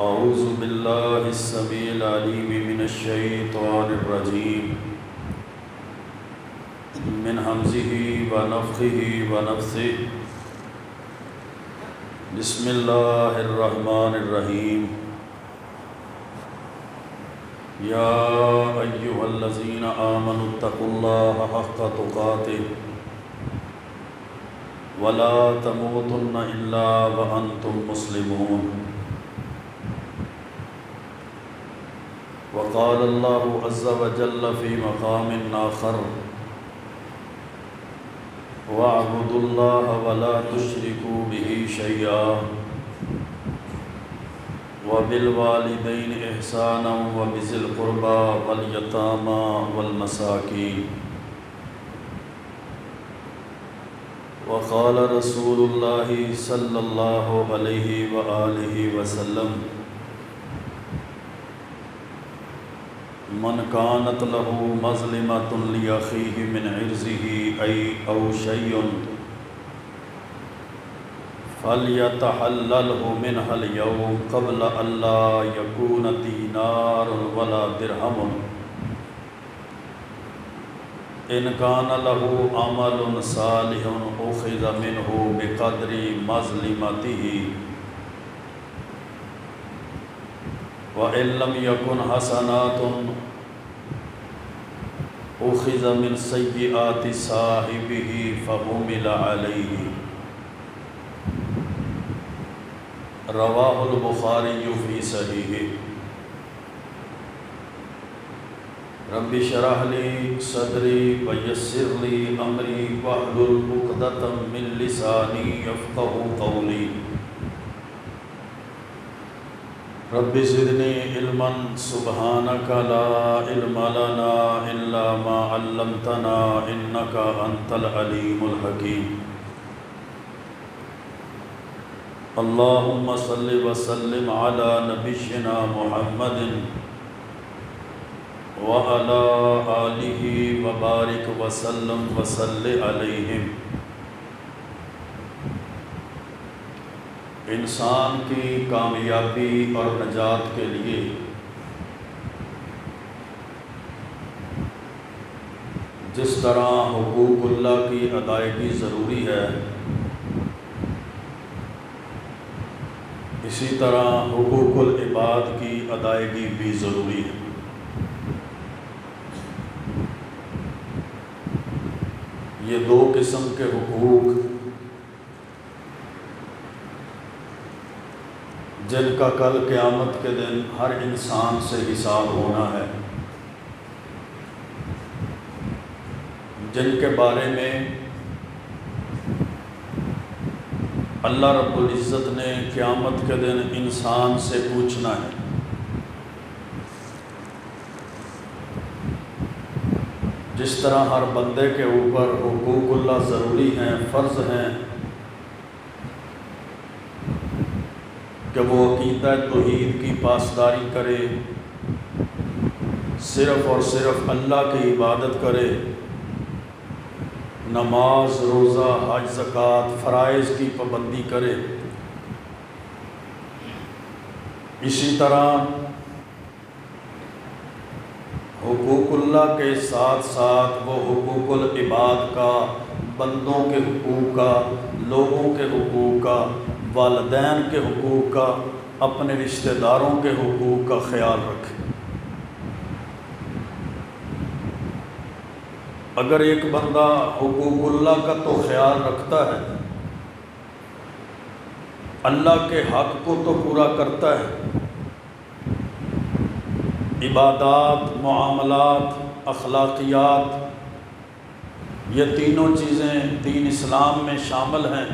أعوذ بالله السميع العليم من الشيطان الرجيم من همزه ونفخه ونفثه بسم الله الرحمن الرحيم يا أيها الذين آمنوا اتقوا الله حق تقاته ولا تموتن إلا وأنتم مسلمون وقال الله عز وجل في مقام آخر واعبدوا الله ولا تشركوا به شيئا وبالوالدين إحسانا وبذي القربى واليتامى والمساكين وقال رسول الله صلى الله عليه وآله وسلم من كانت له مظلمة لأخيه من عرضه أو شيء فليتحلله منها اليوم قبل أن لا يكون دينار ولا درهم إن كان له عمل صالح أخذ منه بقدر مظلمته وإن لم يكن حسنات أخذ من سيئات صاحبه فحمل عليه رواه البخاري في صحيحه رب اشرح لي صدري ويسر لي أمري واحلل عقدة من لساني يفقهوا قولي رب زدني علما سبحانك لا علم لنا إلا ما علمتنا إنك أنت العليم الحكيم اللهم صل وسلم على نبينا محمد وعلى آله وبارك وسلم وصل عليهم انسان کی کامیابی اور نجات کے لیے جس طرح حقوق اللہ کی ادائیگی ضروری ہے اسی طرح حقوق العباد کی ادائیگی بھی ضروری ہے۔ یہ دو قسم کے حقوق جن کا کل قیامت کے دن ہر انسان سے حساب ہونا ہے، جن کے بارے میں اللہ رب العزت نے قیامت کے دن انسان سے پوچھنا ہے۔ جس طرح ہر بندے کے اوپر حقوق اللہ ضروری ہیں، فرض ہیں کہ وہ عقیدہ توحید کی پاسداری کرے، صرف اور صرف اللہ کی عبادت کرے، نماز روزہ حج زکوٰۃ فرائض کی پابندی کرے، اسی طرح حقوق اللہ کے ساتھ ساتھ وہ حقوق العباد کا، بندوں کے حقوق کا، لوگوں کے حقوق کا، والدین کے حقوق کا، اپنے رشتہ داروں کے حقوق کا خیال رکھے۔ اگر ایک بندہ حقوق اللہ کا تو خیال رکھتا ہے، اللہ کے حق کو تو پورا کرتا ہے، عبادات، معاملات، اخلاقیات، یہ تینوں چیزیں دین اسلام میں شامل ہیں،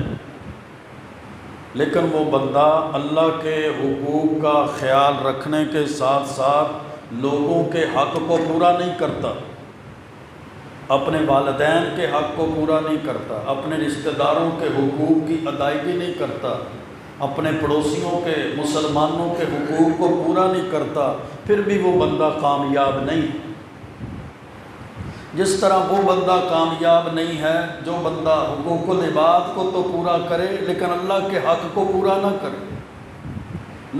لیکن وہ بندہ اللہ کے حقوق کا خیال رکھنے کے ساتھ ساتھ لوگوں کے حق کو پورا نہیں کرتا، اپنے والدین کے حق کو پورا نہیں کرتا، اپنے رشتہ داروں کے حقوق کی ادائیگی نہیں کرتا، اپنے پڑوسیوں کے، مسلمانوں کے حقوق کو پورا نہیں کرتا، پھر بھی وہ بندہ کامیاب نہیں۔ جس طرح وہ بندہ کامیاب نہیں ہے جو بندہ حقوق العباد کو تو پورا کرے لیکن اللہ کے حق کو پورا نہ کرے۔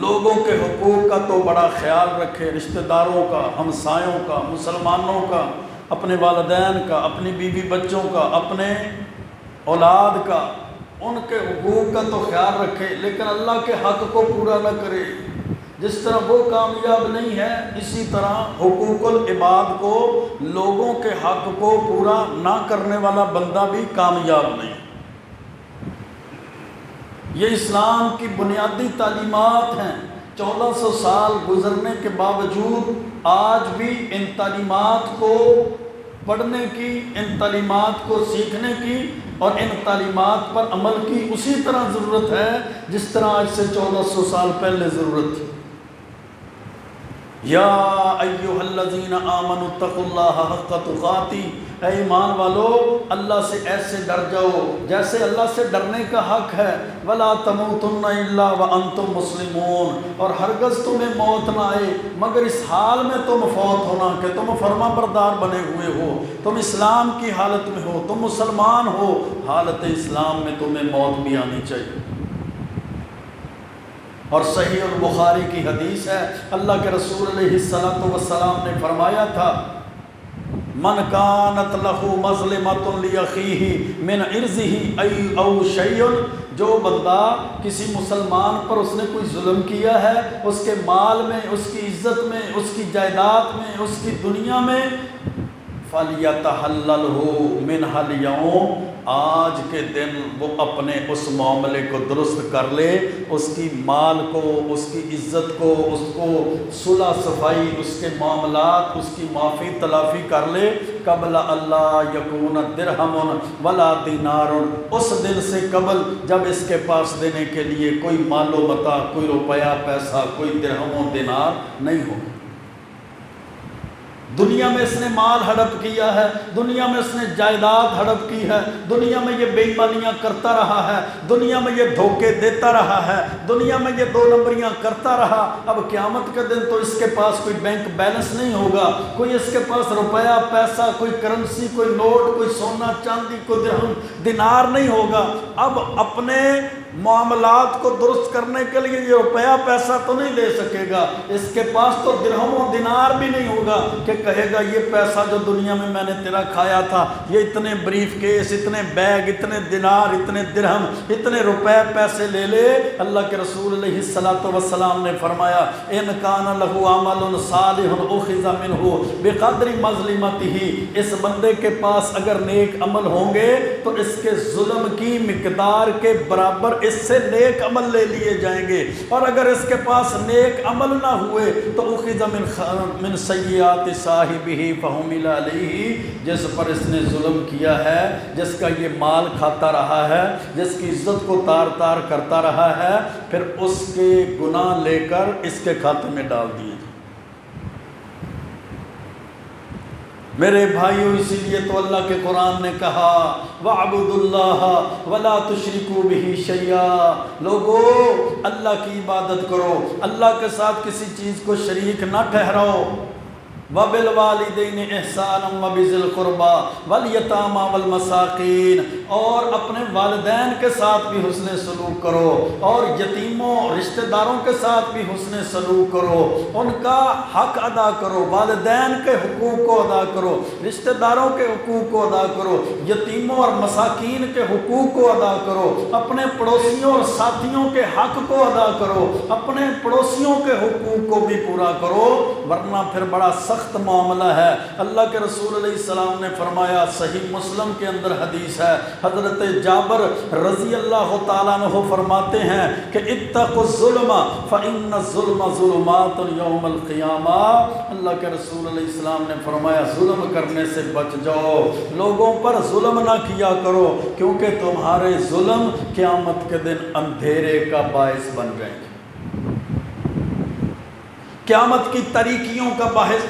لوگوں کے حقوق کا تو بڑا خیال رکھے، رشتہ داروں کا، ہمسایوں کا، مسلمانوں کا، اپنے والدین کا، اپنی بیوی بچوں کا، اپنے اولاد کا، ان کے حقوق کا تو خیال رکھے، لیکن اللہ کے حق کو پورا نہ کرے۔ جس طرح وہ کامیاب نہیں ہے، اسی طرح حقوق العباد کو، لوگوں کے حق کو پورا نہ کرنے والا بندہ بھی کامیاب نہیں۔ یہ اسلام کی بنیادی تعلیمات ہیں۔ 1400 سال گزرنے کے باوجود آج بھی ان تعلیمات کو پڑھنے کی، ان تعلیمات کو سیکھنے کی اور ان تعلیمات پر عمل کی اسی طرح ضرورت ہے جس طرح آج سے 1400 سال پہلے ضرورت تھی۔ یا ایھا الذین آمنوا اتقوا اللہ حق تقاتہ، اے ایمان والو اللہ سے ایسے ڈر جاؤ جیسے اللہ سے ڈرنے کا حق ہے۔ ولا تموتن الا وانتم مسلمون، اور ہرگز تمہیں موت نہ آئے مگر اس حال میں تم فوت ہونا کہ تم فرما بردار بنے ہوئے ہو، تم اسلام کی حالت میں ہو، تم مسلمان ہو، حالت اسلام میں تمہیں موت بھی آنی چاہیے۔ اور صحیح البخاری کی حدیث ہے، اللہ کے رسول علیہ الصلوۃ والسلام نے فرمایا تھا، من کانت لہ مظلمۃ لاخیہ من عرضہ او شیء، جو بندہ کسی مسلمان پر اس نے کوئی ظلم کیا ہے، اس کے مال میں، اس کی عزت میں، اس کی جائیداد میں، اس کی دنیا میں، فَلْيَتَحَلَّلْهُ مِنْهَا الْيَوْمِ، آج کے دن وہ اپنے اس معاملے کو درست کر لے، اس کی مال کو، اس کی عزت کو، اس کو صلح صفائی، اس کے معاملات، اس کی معافی تلافی کر لے، قبل اللہ یکون درہم ولا دینار، اس دن سے قبل جب اس کے پاس دینے کے لیے کوئی مال و متاع، کوئی روپیہ پیسہ، کوئی درہم و دینار نہیں ہو۔ دنیا میں اس نے مال ہڑپ کیا ہے، دنیا میں اس نے جائیداد ہڑپ کی ہے، دنیا میں یہ بے ایمانیاں کرتا رہا ہے، دنیا میں یہ دھوکے دیتا رہا ہے، دنیا میں یہ 2 نمبریاں کرتا رہا، اب قیامت کے دن تو اس کے پاس کوئی بینک بیلنس نہیں ہوگا، کوئی اس کے پاس روپیہ پیسہ، کوئی کرنسی، کوئی نوٹ، کوئی سونا چاندی، کوئی درہم دینار نہیں ہوگا۔ اب اپنے معاملات کو درست کرنے کے لیے یہ روپیہ پیسہ تو نہیں دے سکے گا، اس کے پاس تو درہم و دینار بھی نہیں ہوگا کہ کہے گا یہ پیسہ جو دنیا میں میں نے تیرا کھایا تھا، یہ اتنے بریف کیس، اتنے بیگ، اتنے دینار، اتنے درہم، اتنے روپے پیسے لے لے۔ اللہ کے رسول علیہ الصلوۃ والسلام نے فرمایا، ان کان لہ عمل صالح اخذ منہ بقدر مظلمتہ، اس بندے کے پاس اگر نیک عمل ہوں گے تو اس کے ظلم کی مقدار کے برابر اس سے نیک عمل لے لیے جائیں گے، اور اگر اس کے پاس نیک عمل نہ ہوئے تو اخذ من سیئات صاحبہ فحمل علیہ، جس پر اس نے ظلم کیا ہے، جس کا یہ مال کھاتا رہا ہے، جس کی عزت کو تار تار کرتا رہا ہے، پھر اس کے گناہ لے کر اس کے کھاتے میں ڈال دیے۔ میرے بھائیو، اسی لیے تو اللہ کے قرآن نے کہا وَاعْبُدُوا اللَّهَ وَلَا تُشْرِكُوا بِهِ شَيْئًا، لوگو اللہ کی عبادت کرو، اللہ کے ساتھ کسی چیز کو شریک نہ ٹھہراؤ۔ وَبِالْوَالِدَيْنِ إِحْسَانًا وَبِذِي الْقُرْبَى وَالْيَتَامَى وَالْمَسَاكِينِ، اور اپنے والدین کے ساتھ بھی حسن سلوک کرو، اور یتیموں رشتہ داروں کے ساتھ بھی حسن سلوک کرو، ان کا حق ادا کرو، والدین کے حقوق کو ادا کرو، رشتہ داروں کے حقوق کو ادا کرو، یتیموں اور مساکین کے حقوق کو ادا کرو، اپنے پڑوسیوں اور ساتھیوں کے حق کو ادا کرو، اپنے پڑوسیوں کے حقوق کو بھی پورا کرو، ورنہ پھر بڑا سخت معاملہ ہے۔ اللہ کے رسول علیہ السلام نے فرمایا، صحیح مسلم کے اندر حدیث ہے، حضرت جابر رضی اللہ تعالیٰ عنہ فرماتے ہیں کہ اتقوا الظلم فإن الظلم ظلمات یوم القیامہ، اللہ کے رسول علیہ السلام نے فرمایا ظلم کرنے سے بچ جاؤ، لوگوں پر ظلم نہ کیا کرو، کیونکہ تمہارے ظلم قیامت کے دن اندھیرے کا باعث بن جائیں گے۔ قیامت کی تاریکیوں کا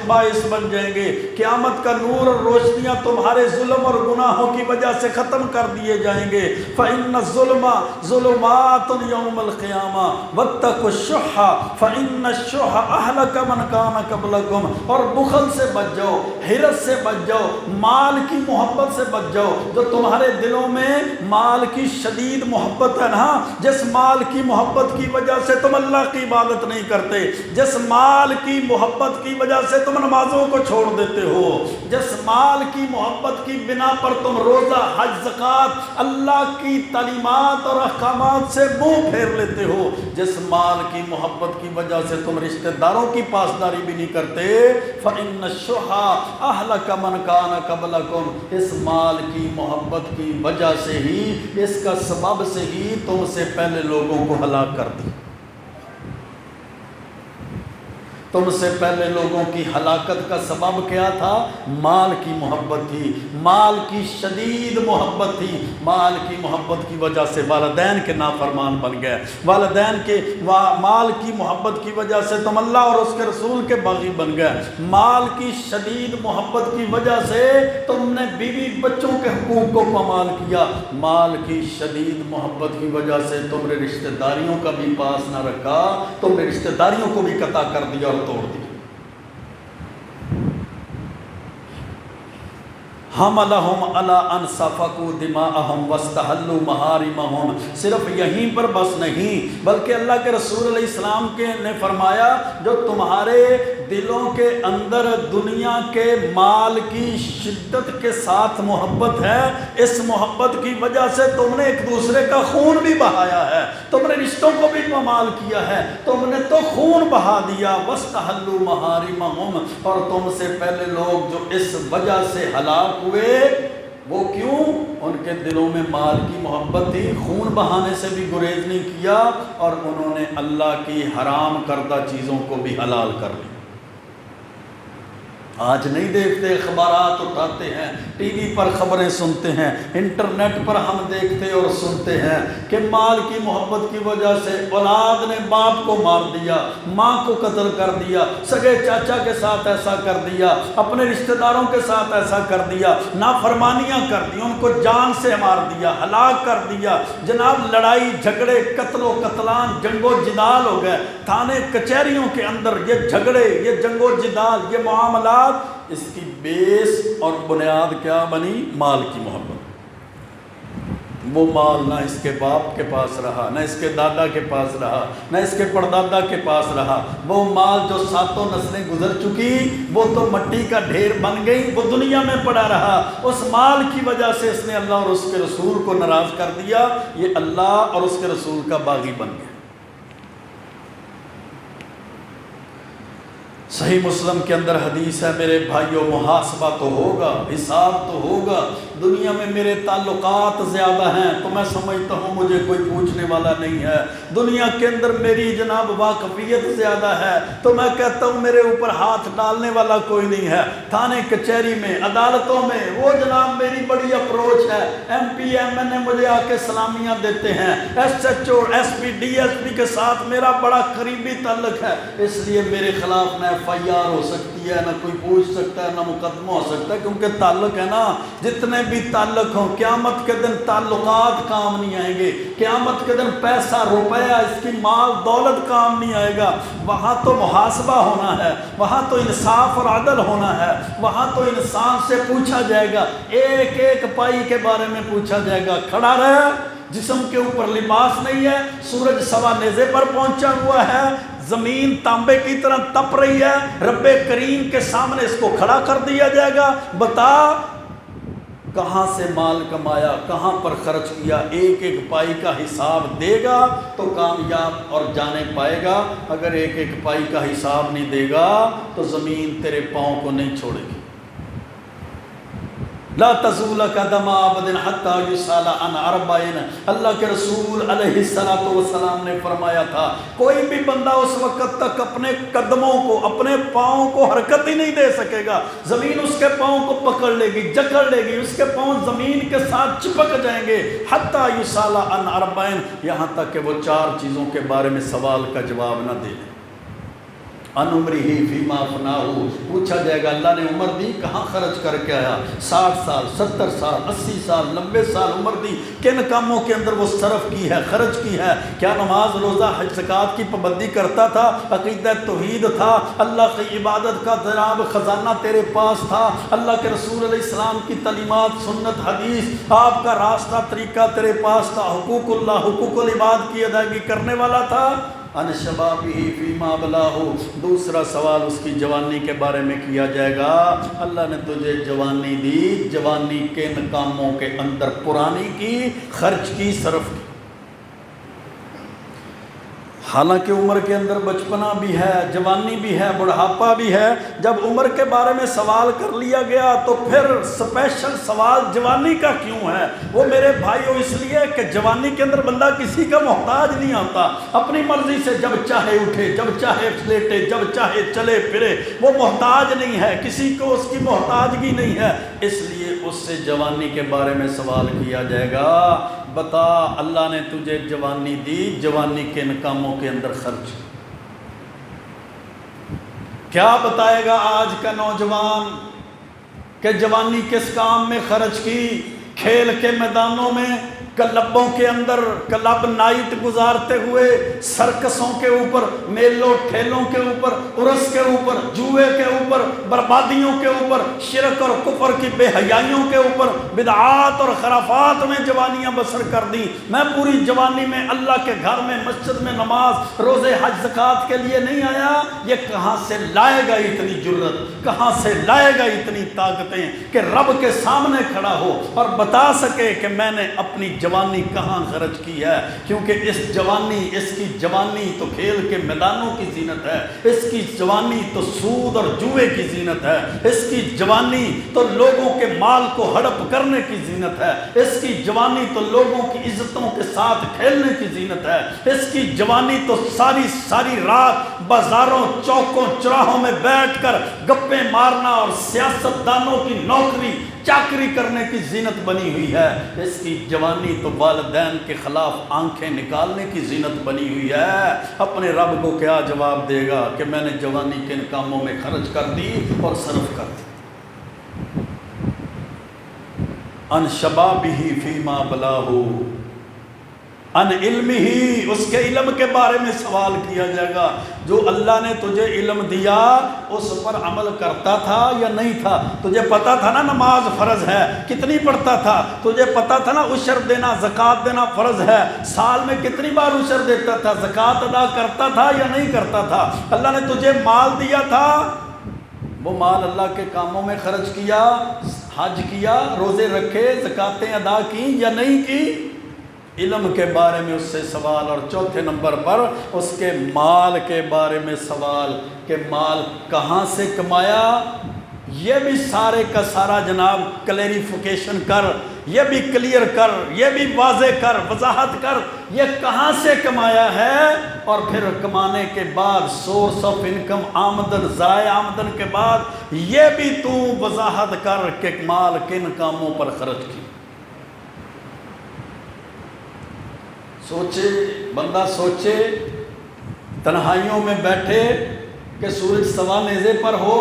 باعث بن جائیں گے، قیامت کا نور اور روشنیاں تمہارے ظلم اور گناہوں کی وجہ سے ختم کر دیے جائیں گے۔ فَإِنَّ الظُّلْمَ ظُلُمَاتٌ يَوْمَ الْقِيَامَةِ وَاتَّقُوا الشُّحَّ فَإِنَّ الشُّحَّ أَهْلَكَ مَنْ كَانَ قَبْلَكُمْ۔ اور بخل سے بچ جاؤ، حرص سے بچ جاؤ، مال کی محبت سے بچ جاؤ۔ جو تمہارے دلوں میں مال کی شدید محبت ہے نا، جس مال کی محبت کی وجہ سے تم اللہ کی عبادت نہیں کرتے، جس مال کی محبت کی وجہ سے تم نمازوں کو چھوڑ دیتے ہو، جس مال کی محبت کی بنا پر تم روزہ، حج، زکوٰۃ، اللہ کی تعلیمات اور احکامات سے منہ پھیر لیتے ہو، جس مال کی محبت کی وجہ سے تم رشتہ داروں کی پاسداری بھی نہیں کرتے، فَإِنَّ الشُّحَّ أَهْلَكَ مَنْ كَانَ قَبْلَكُمْ۔ اس مال کی محبت کی وجہ سے ہی، اس کا سبب سے ہی تم سے پہلے لوگوں کو ہلاک کر دی۔ تم سے پہلے لوگوں کی ہلاکت کا سبب کیا تھا؟ مال کی محبت تھی، مال کی شدید محبت تھی۔ مال کی محبت کی وجہ سے والدین کے نافرمان بن گئے، والدین کے مال کی محبت کی وجہ سے تم اللہ اور اس کے رسول کے باغی بن گئے، مال کی شدید محبت کی وجہ سے تم نے بیوی بچوں کے حقوق کو پامال کیا، مال کی شدید محبت کی وجہ سے تم نے رشتہ داریوں کا بھی پاس نہ رکھا، تم نے رشتہ داریوں کو بھی قطع کر دیا اور توڑ دی۔ حملہم علی ان سفکوا دماءہم واستحلوا محارمہم۔ صرف یہیں پر بس نہیں، بلکہ اللہ کے رسول علیہ السلام نے فرمایا جو تمہارے دلوں کے اندر دنیا کے مال کی شدت کے ساتھ محبت ہے، اس محبت کی وجہ سے تم نے ایک دوسرے کا خون بھی بہایا ہے، تم نے رشتوں کو بھی پامال کیا ہے، تم نے تو خون بہا دیا۔ واستحلوا محارمہم، اور تم سے پہلے لوگ جو اس وجہ سے ہلاک ہوئے وہ کیوں؟ ان کے دلوں میں مال کی محبت تھی، خون بہانے سے بھی گریز نہیں کیا، اور انہوں نے اللہ کی حرام کردہ چیزوں کو بھی حلال کر لیا۔ آج نہیں دیکھتے، اخبارات اٹھاتے ہیں، ٹی وی پر خبریں سنتے ہیں، انٹرنیٹ پر ہم دیکھتے اور سنتے ہیں کہ مال کی محبت کی وجہ سے اولاد نے باپ کو مار دیا، ماں کو قتل کر دیا، سگے چاچا کے ساتھ ایسا کر دیا، اپنے رشتہ داروں کے ساتھ ایسا کر دیا، نافرمانیاں کر دی، ان کو جان سے مار دیا، ہلاک کر دیا۔ جناب لڑائی جھگڑے، قتل و قتلان، جنگ و جدال ہو گئے، تھانے کچہریوں کے اندر یہ جھگڑے، یہ جنگ و جدال، یہ معاملات، اس کی بیس اور بنیاد کیا بنی؟ مال کی محبت۔ وہ مال نہ اس کے باپ کے پاس رہا، نہ اس کے دادا کے پاس رہا، نہ اس کے پردادا کے پاس رہا، وہ مال جو ساتوں نسلیں گزر چکی وہ تو مٹی کا ڈھیر بن گئی، وہ دنیا میں پڑا رہا۔ اس مال کی وجہ سے اس نے اللہ اور اس کے رسول کو ناراض کر دیا، یہ اللہ اور اس کے رسول کا باغی بن گیا۔ صحیح مسلم کے اندر حدیث ہے، میرے بھائیوں محاسبہ تو ہوگا، حساب تو ہوگا، دنیا میں میرے تعلقات زیادہ ہیں تو میں سمجھتا ہوں مجھے کوئی پوچھنے والا نہیں ہے، دنیا کے اندر میری جناب واقفیت زیادہ ہے تو میں کہتا ہوں میرے اوپر ہاتھ ڈالنے والا کوئی نہیں ہے، تھانے کچہری میں، عدالتوں میں وہ جناب میری بڑی اپروچ ہے، M P M N A مجھے آ کے سلامیاں دیتے ہیں، S H O, S P, D S P کے ساتھ میرا بڑا قریبی تعلق ہے، اس لیے میرے خلاف نہ ایف آئی آر ہو سکتی ہے، نہ کوئی پوچھ سکتا ہے، نہ مقدمہ ہو سکتا ہے، کیونکہ تعلق ہے نا۔ جتنے بھی تعلق ہوں، قیامت کے دن تعلقات کام نہیں آئیں گے، قیامت کے دن پیسہ روپیہ، اس کی مال دولت کام نہیں آئے گا۔ وہاں تو محاسبہ ہونا ہے، وہاں تو انصاف اور عدل ہونا ہے، وہاں تو انسان سے پوچھا جائے گا، ایک ایک پائی کے بارے میں پوچھا جائے گا۔ کھڑا رہے، جسم کے اوپر لباس نہیں ہے، سورج سوا نیزے پر پہنچا ہوا ہے، زمین تانبے کی طرح تپ رہی ہے، رب کریم کے سامنے اس کو کھڑا کر دیا جائے گا، بتا کہاں سے مال کمایا، کہاں پر خرچ کیا، ایک ایک پائی کا حساب دے گا تو کامیاب اور جانے پائے گا، اگر ایک ایک پائی کا حساب نہیں دے گا تو زمین تیرے پاؤں کو نہیں چھوڑے گی۔ لا تزول قدم عبد حتی یسأل عن اربع، اللہ کے رسول علیہ السلام نے فرمایا تھا کوئی بھی بندہ اس وقت تک اپنے قدموں کو، اپنے پاؤں کو حرکت ہی نہیں دے سکے گا، زمین اس کے پاؤں کو پکڑ لے گی، جکڑ لے گی، اس کے پاؤں زمین کے ساتھ چپک جائیں گے، حتی یسأل عن اربع، یہاں تک کہ وہ 4 چیزوں کے بارے میں سوال کا جواب نہ دے۔ ان عمرہ فیما افناہ، پوچھا جائے گا اللہ نے عمر دی کہاں خرچ کر کے آیا؟ 60 سال، 70 سال، 80 سال، 90 سال عمر دی، کن کاموں کے اندر وہ صرف کی ہے، خرچ کی ہے؟ کیا نماز روزہ حج زکوٰۃ کی پابندی کرتا تھا؟ عقیدہ توحید تھا؟ اللہ کی عبادت کا جناب خزانہ تیرے پاس تھا؟ اللہ کے رسول علیہ السلام کی تعلیمات، سنت، حدیث، آپ کا راستہ طریقہ تیرے پاس تھا؟ حقوق اللہ، حقوق العباد کی ادائیگی کرنے والا تھا؟ ان شبابہ فیما بلاہ، دوسرا سوال اس کی جوانی کے بارے میں کیا جائے گا۔ اللہ نے تجھے جوانی دی، جوانی کن کاموں کے اندر پرانی کی، خرچ کی، صرف کی؟ حالانکہ عمر کے اندر بچپنا بھی ہے، جوانی بھی ہے، بڑھاپا بھی ہے۔ جب عمر کے بارے میں سوال کر لیا گیا تو پھر سپیشل سوال جوانی کا کیوں ہے؟ وہ میرے بھائیو اس لیے کہ جوانی کے اندر بندہ کسی کا محتاج نہیں ہوتا، اپنی مرضی سے جب چاہے اٹھے، جب چاہے لیٹے، جب چاہے چلے پھرے، وہ محتاج نہیں ہے، کسی کو اس کی محتاجگی نہیں ہے، اس لیے اس سے جوانی کے بارے میں سوال کیا جائے گا۔ بتا اللہ نے تجھے جوانی دی، جوانی کن کاموں کے اندر خرچ؟ کیا بتائے گا آج کا نوجوان کہ جوانی کس کام میں خرچ کی؟ کھیل کے میدانوں میں، کلبوں کے اندر کلب نائٹ گزارتے ہوئے، سرکسوں کے اوپر، میلوں ٹھیلوں کے اوپر، عرس کے اوپر، جوئے کے اوپر، بربادیوں کے اوپر، شرک اور کفر کی بے حیائیوں کے اوپر، بدعات اور خرافات میں جوانیاں بسر کر دیں۔ میں پوری جوانی میں اللہ کے گھر میں، مسجد میں نماز، روزے، حج زکوٰۃ کے لیے نہیں آیا۔ یہ کہاں سے لائے گا اتنی جرت، کہاں سے لائے گا اتنی طاقتیں کہ رب کے سامنے کھڑا ہو اور بتا سکے کہ میں نے اپنی جوانی کہاں خرچ کی ہے؟ کیونکہ اس کی جوانی تو کھیل کے میدانوں کی زینت ہے، اس کی جوانی تو سود اور جوئے کی زینت ہے، اس کی جوانی تو لوگوں کے مال کو ہڑپ کرنے کی زینت ہے، اس کی جوانی تو لوگوں کی عزتوں کے ساتھ کھیلنے کی زینت ہے، اس کی جوانی تو ساری رات بازاروں، چوکوں، چوراہوں میں بیٹھ کر گپیں مارنا اور سیاست دانوں کی نوکری چاکری کرنے کی زینت بنی ہوئی ہے۔ اس کی جوانی تو والدین کے خلاف آنکھیں نکالنے کی زینت بنی ہوئی ہے۔ اپنے رب کو کیا جواب دے گا کہ میں نے جوانی کن کاموں میں خرچ کر دی اور صرف کر دی؟ ان شبابہ فیما بلاہ، ان علم ہی، اس کے علم کے بارے میں سوال کیا جائے گا۔ جو اللہ نے تجھے علم دیا اس پر عمل کرتا تھا یا نہیں تھا؟ تجھے پتا تھا نا نماز فرض ہے، کتنی پڑھتا تھا؟ تجھے پتا تھا نا عشر دینا، زکوٰۃ دینا فرض ہے، سال میں کتنی بار عشر دیتا تھا، زکوٰۃ ادا کرتا تھا یا نہیں کرتا تھا؟ اللہ نے تجھے مال دیا تھا، وہ مال اللہ کے کاموں میں خرچ کیا، حج کیا، روزے رکھے، زکوٰتیں ادا کی یا نہیں کی؟ علم کے بارے میں اس سے سوال، اور چوتھے نمبر پر اس کے مال کے بارے میں سوال کہ مال کہاں سے کمایا؟ یہ بھی سارے کا سارا جناب کلیریفیکیشن کر، یہ بھی کلیئر کر، یہ بھی واضح کر، وضاحت کر، یہ کہاں سے کمایا ہے؟ اور پھر کمانے کے بعد سورس آف انکم، آمدن، ذرائع آمدن کے بعد یہ بھی تو وضاحت کر کہ مال کن کاموں پر خرچ کی۔ سوچے بندہ، سوچے تنہائیوں میں بیٹھے کہ سورج سوا نیزے پر ہو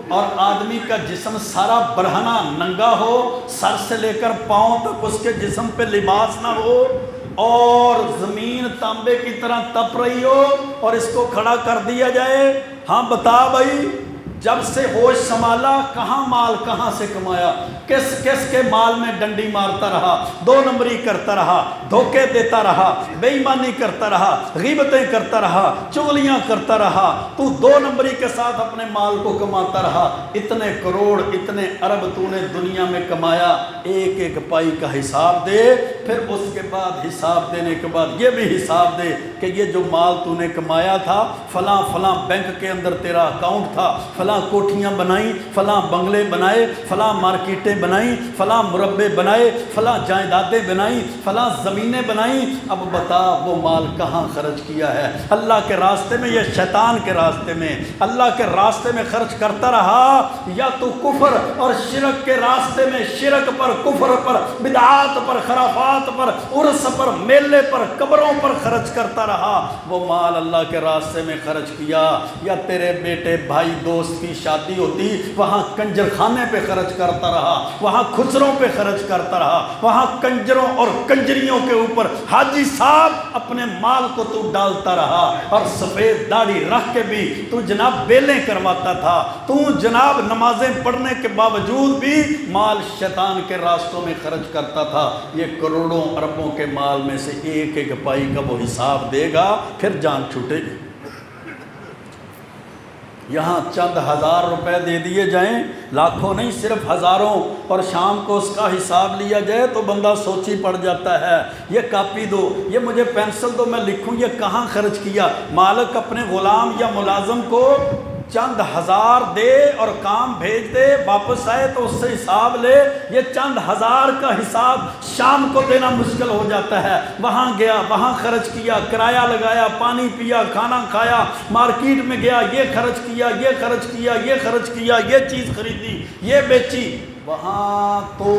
اور آدمی کا جسم سارا برہنہ ننگا ہو، سر سے لے کر پاؤں تک اس کے جسم پہ لباس نہ ہو، اور زمین تانبے کی طرح تپ رہی ہو اور اس کو کھڑا کر دیا جائے۔ ہاں بتا بھائی، جب سے ہوش سنبھالا کہاں مال کہاں سے کمایا؟ کس کس کے مال میں ڈنڈی مارتا رہا، دو نمبری کرتا رہا، دھوکے دیتا رہا، بے ایمانی کرتا رہا، غیبتیں کرتا رہا، چغلیاں کرتا رہا، تو دو نمبری کے ساتھ اپنے مال کو کماتا رہا۔ اتنے کروڑ، اتنے ارب تو نے دنیا میں کمایا، ایک ایک پائی کا حساب دے، پھر اس کے بعد حساب دینے کے بعد یہ بھی حساب دے کہ یہ جو مال تو نے کمایا تھا، فلاں فلاں بینک کے اندر تیرا اکاؤنٹ تھا، فلاں کوٹھیاں بنائیں، فلاں بنگلے بنائے، فلاں مارکیٹیں بنائیں، فلاں مربے بنائے، فلاں جائیدادیں بنائیں، فلاں زمینیں بنائیں۔ اب بتا وہ مال کہاں خرچ کیا ہے؟ اللہ کے راستے میں یا شیطان کے راستے میں؟ اللہ کے راستے میں خرچ کرتا رہا یا تو کفر اور شرک کے راستے میں، شرک پر، کفر پر، بدعات پر، خرافات مناسبات پر، عرس پر، میلے پر، قبروں پر خرچ کرتا رہا، وہ مال اللہ کے راستے میں خرچ کیا، یا تیرے بیٹے بھائی دوست کی شادی ہوتی وہاں کنجر خانے پہ خرچ کرتا رہا، وہاں خسروں پہ خرچ کرتا رہا، وہاں کنجروں اور کنجریوں کے اوپر حاجی صاحب اپنے مال کو تو ڈالتا رہا، اور سفید داڑھی رکھ کے بھی تو جناب بیلیں کرواتا تھا، تو جناب نمازیں پڑھنے کے باوجود بھی مال شیطان کے راستوں میں خرچ کرتا تھا۔ یہ کروڑوں اربوں کے مال میں سے ایک ایک پائی کا وہ حساب دے گا، پھر جان چھوٹے گی۔ یہاں چند ہزار روپے دے دیے جائیں، لاکھوں نہیں صرف ہزاروں، اور شام کو اس کا حساب لیا جائے تو بندہ سوچی پڑ جاتا ہے، یہ کاپی دو، یہ مجھے پینسل دو، میں لکھوں یہ کہاں خرچ کیا۔ مالک اپنے غلام یا ملازم کو چند ہزار دے اور کام بھیج دے، واپس آئے تو اس سے حساب لے، یہ چند ہزار کا حساب شام کو دینا مشکل ہو جاتا ہے۔ وہاں گیا، وہاں خرچ کیا، کرایہ لگایا، پانی پیا، کھانا کھایا، مارکیٹ میں گیا، یہ خرچ کیا، یہ خرچ کیا، یہ خرچ کیا، یہ چیز خریدی، یہ بیچی، وہاں تو